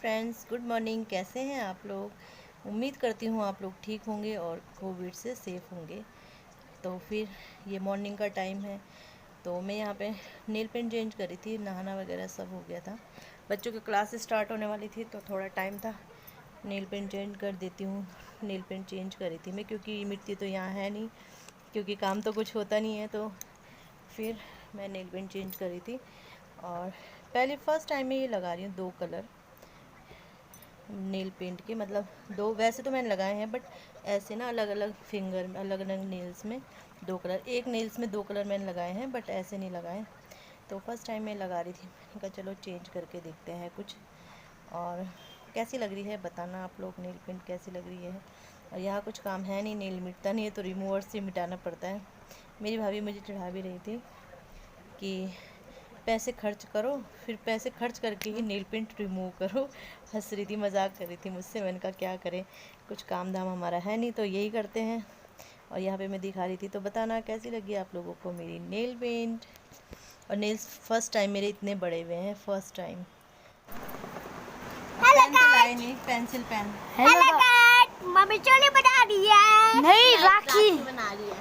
Friends, good morning. कैसे हैं आप लोग? उम्मीद करती हूँ आप लोग ठीक होंगे और कोविड से सेफ़ होंगे। तो फिर ये मॉर्निंग का टाइम है, तो मैं यहाँ पे नेल पेंट चेंज करी थी। नहाना वगैरह सब हो गया था, बच्चों की क्लास स्टार्ट होने वाली थी, तो थोड़ा टाइम था। नेल पेंट चेंज कर देती हूँ। नेल पेंट चेंज करी थी मैं, क्योंकि मिट्टी तो यहाँ है नहीं, क्योंकि काम तो कुछ होता नहीं है। तो फिर मैं नेल पेंट चेंज करी थी और पहले फर्स्ट टाइम में ये लगा रही हूँ 2 कलर नेल पेंट के। मतलब 2 वैसे तो मैंने लगाए हैं, बट ऐसे ना अलग अलग फिंगर में, अलग अलग नेल्स में 2 कलर। एक नेल्स में 2 कलर मैंने लगाए हैं, बट ऐसे नहीं लगाए। तो फर्स्ट टाइम मैं लगा रही थी, मैंने कहा चलो चेंज करके देखते हैं कुछ। और कैसी लग रही है बताना आप लोग, नेल पेंट कैसी लग रही है। और यहाँ कुछ काम है नहीं, नेल मिटता नहीं है, तो रिमूवर से मिटाना पड़ता है। मेरी भाभी मुझे चिढ़ा भी रही थी कि पैसे खर्च करो, फिर पैसे खर्च करके ही नेल पेंट रिमूव करो। हंस रही थी, मजाक कर रही थी मुझसे। मैंने कहा क्या करें, कुछ काम धाम हमारा है नहीं, तो यही करते हैं। और यहाँ पे मैं दिखा रही थी, तो बताना कैसी लगी आप लोगों को मेरी नेल पेंट। और नेल्स फर्स्ट टाइम मेरे इतने बड़े हुए हैं, फर्स्ट टाइम। पेन तो लाए नहीं, पेंसिल पेन। हेलो मम्मी चोली बना रही है। नहीं राखी बना रही है।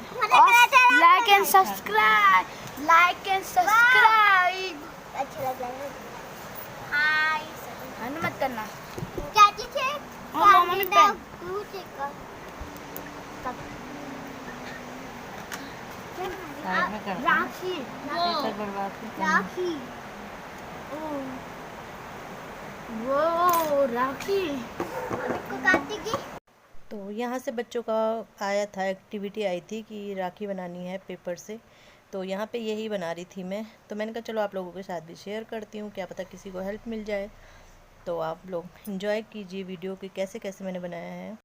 Like and subscribe, like and subscribe. अच्छा लग रहा है। हाय मत करना। क्या चीज है? मम्मी पेन राखी। राखी वो राखी को काटेगी। तो यहाँ से बच्चों का आया था, एक्टिविटी आई थी कि राखी बनानी है पेपर से। तो यहाँ पे यही बना रही थी मैं। तो मैंने कहा चलो आप लोगों के साथ भी शेयर करती हूँ, क्या पता किसी को हेल्प मिल जाए। तो आप लोग एंजॉय कीजिए वीडियो कि कैसे कैसे मैंने बनाया है।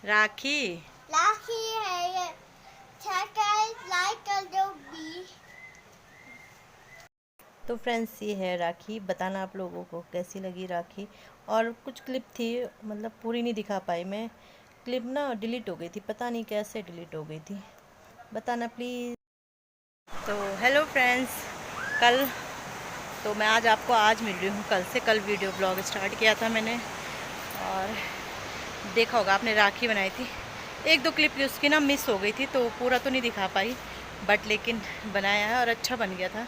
राखी राखी है ये। लाइक कर दो भी। तो फ्रेंड्स ये है राखी। बताना आप लोगों को कैसी लगी राखी। और कुछ क्लिप थी, मतलब पूरी नहीं दिखा पाई मैं। क्लिप ना डिलीट हो गई थी, पता नहीं कैसे डिलीट हो गई थी, बताना प्लीज़। तो हेलो फ्रेंड्स, कल तो मैं आज मिल रही हूँ कल से। कल वीडियो ब्लॉग स्टार्ट किया था मैंने, और देखा होगा आपने, राखी बनाई थी। एक दो क्लिप उसकी ना मिस हो गई थी तो पूरा तो नहीं दिखा पाई, बट लेकिन बनाया है और अच्छा बन गया था।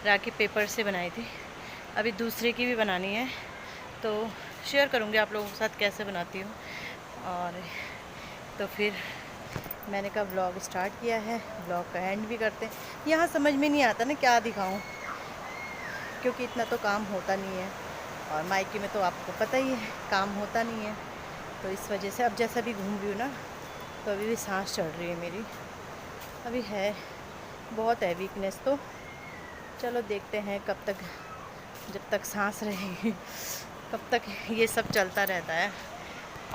राखी पेपर से बनाई थी। अभी दूसरे की भी बनानी है तो शेयर करूँगी आप लोगों के साथ कैसे बनाती हूँ। और तो फिर मैंने कहा व्लॉग स्टार्ट किया है, व्लॉग का एंड भी करते हैं। यहाँ समझ में नहीं आता ना क्या दिखाऊं, क्योंकि इतना तो काम होता नहीं है और मायके में तो आपको पता ही है काम होता नहीं है। तो इस वजह से अब जैसा भी घूम रही हूँ ना तो अभी भी सांस चढ़ रही है मेरी, अभी है बहुत है वीकनेस। तो चलो देखते हैं कब तक, जब तक सांस रहेगी तब तक ये सब चलता रहता है।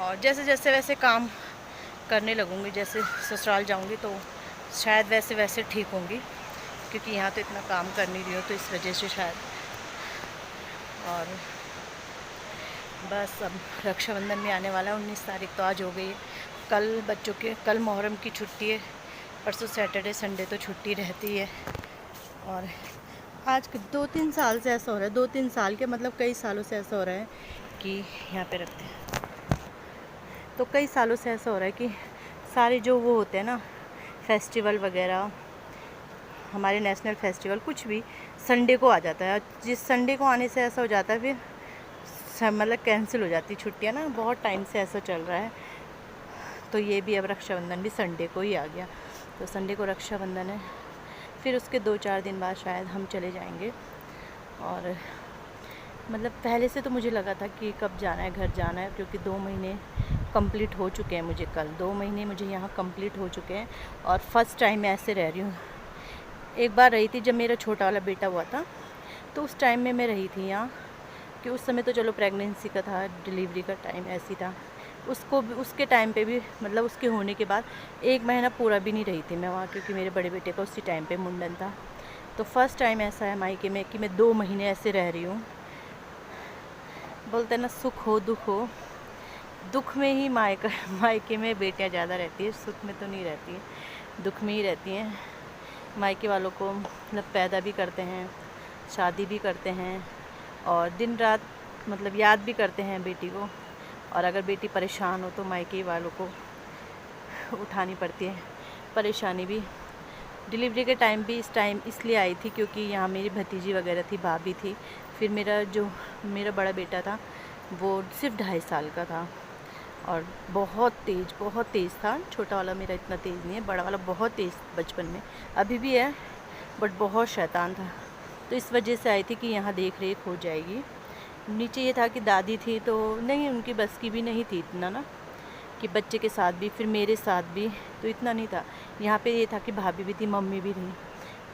और जैसे जैसे वैसे काम करने लगूँगी, जैसे ससुराल जाऊँगी तो शायद वैसे वैसे ठीक होंगी, क्योंकि यहाँ तो इतना काम कर नहीं रही हूँ तो इस वजह से शायद। और बस अब रक्षाबंधन भी आने वाला है, 19 तारीख तो आज हो गई है। कल बच्चों के, कल मुहर्रम की छुट्टी है, परसों सैटरडे संडे तो छुट्टी रहती है। और आज 2-3 साल से ऐसा हो रहा है, 2-3 साल के मतलब कई सालों से ऐसा हो रहा है कि यहाँ पे रखते हैं, तो कई सालों से ऐसा हो रहा है कि सारे जो वो होते हैं ना फेस्टिवल वगैरह, हमारे नेशनल फेस्टिवल कुछ भी संडे को आ जाता है। जिस संडे को आने से ऐसा हो जाता है फिर मतलब कैंसिल हो जाती छुट्टियाँ ना, बहुत टाइम से ऐसा चल रहा है। तो ये भी अब रक्षाबंधन भी संडे को ही आ गया, तो संडे को रक्षाबंधन है, फिर उसके 2-4 दिन बाद शायद हम चले जाएंगे। और मतलब पहले से तो मुझे लगा था कि कब जाना है, घर जाना है, क्योंकि 2 महीने कंप्लीट हो चुके हैं मुझे, कल 2 महीने मुझे यहाँ कंप्लीट हो चुके हैं। और फर्स्ट टाइम मैं ऐसे रह रही हूँ। एक बार रही थी जब मेरा छोटा वाला बेटा हुआ था, तो उस टाइम में मैं रही थी यहाँ, कि उस समय तो चलो प्रेगनेंसी का था, डिलीवरी का टाइम ऐसी था। उसको भी उसके टाइम पे भी मतलब उसके होने के बाद 1 महीना पूरा भी नहीं रही थी मैं वहाँ, क्योंकि मेरे बड़े बेटे का उसी टाइम पे मुंडन था। तो फर्स्ट टाइम ऐसा है मायके में कि मैं 2 महीने ऐसे रह रही हूँ। बोलते हैं ना सुख हो दुख हो, दुख में ही मायके में बेटियाँ ज़्यादा रहती है, सुख में तो नहीं रहती है, दुख में ही रहती हैं। मायके वालों को मतलब पैदा भी करते हैं, शादी भी करते हैं और दिन रात मतलब याद भी करते हैं बेटी को। और अगर बेटी परेशान हो तो मायके वालों को उठानी पड़ती है परेशानी भी। डिलीवरी के टाइम भी इस टाइम इसलिए आई थी क्योंकि यहाँ मेरी भतीजी वगैरह थी, भाभी थी। फिर मेरा बड़ा बेटा था वो सिर्फ 2.5 साल का था और बहुत तेज़ था। छोटा वाला मेरा इतना तेज़ नहीं है, बड़ा वाला बहुत तेज़ बचपन में, अभी भी है, बट बहुत शैतान था। तो इस वजह से आई थी कि यहाँ देख रेख हो जाएगी। नीचे ये था कि दादी थी तो नहीं, उनकी बस की भी नहीं थी इतना ना, कि बच्चे के साथ भी फिर मेरे साथ भी तो इतना नहीं था। यहाँ पे ये था कि भाभी भी थी, मम्मी भी थी,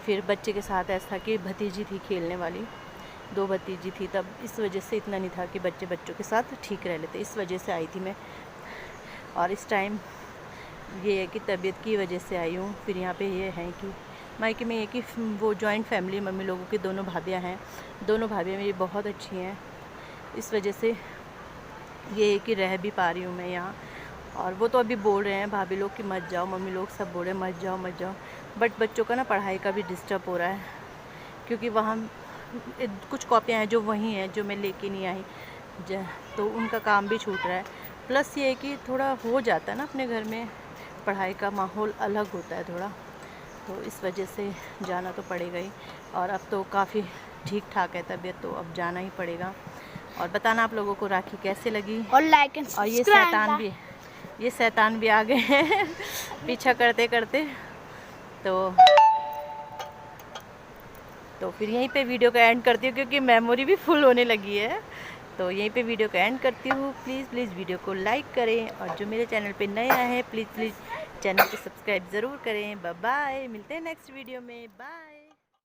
फिर बच्चे के साथ ऐसा था कि भतीजी थी खेलने वाली, 2 भतीजी थी, तब इस वजह से इतना नहीं था कि बच्चों के साथ ठीक रह लेते, इस वजह से आई थी मैं। और इस टाइम ये है कि तबीयत की वजह से आई हूँ। फिर यहाँ पे ये है कि मायके में ये कि वो जॉइंट फैमिली, मम्मी लोगों की 2 भाभियाँ हैं, 2 भाभियाँ मेरी बहुत अच्छी हैं, इस वजह से ये है कि रह भी पा रही हूँ मैं यहाँ। और वो तो अभी बोल रहे हैं भाभी लोग कि मत जाओ, मम्मी लोग सब बोल रहे हैं मत जाओ, बट बच्चों का ना पढ़ाई का भी डिस्टर्ब हो रहा है, क्योंकि वहाँ कुछ कॉपियाँ हैं जो वहीं हैं जो मैं लेके नहीं आई, तो उनका काम भी छूट रहा है। प्लस ये है कि थोड़ा हो जाता है ना अपने घर में, पढ़ाई का माहौल अलग होता है थोड़ा, तो इस वजह से जाना तो पड़ेगा ही। और अब तो काफ़ी ठीक ठाक है तबीयत, तो अब जाना ही पड़ेगा। और बताना आप लोगों को राखी कैसे लगी। और लाइक एंड और ये शैतान भी आ गए हैं पीछा करते करते। तो फिर यहीं पे वीडियो का एंड करती हूँ, क्योंकि मेमोरी भी फुल होने लगी है। तो यहीं पे वीडियो का एंड करती हूँ। प्लीज़ वीडियो को लाइक करें, और जो मेरे चैनल पे नए आए हैं प्लीज़ चैनल को सब्सक्राइब ज़रूर करें। बाय बाय, मिलते हैं नेक्स्ट वीडियो में, बाय।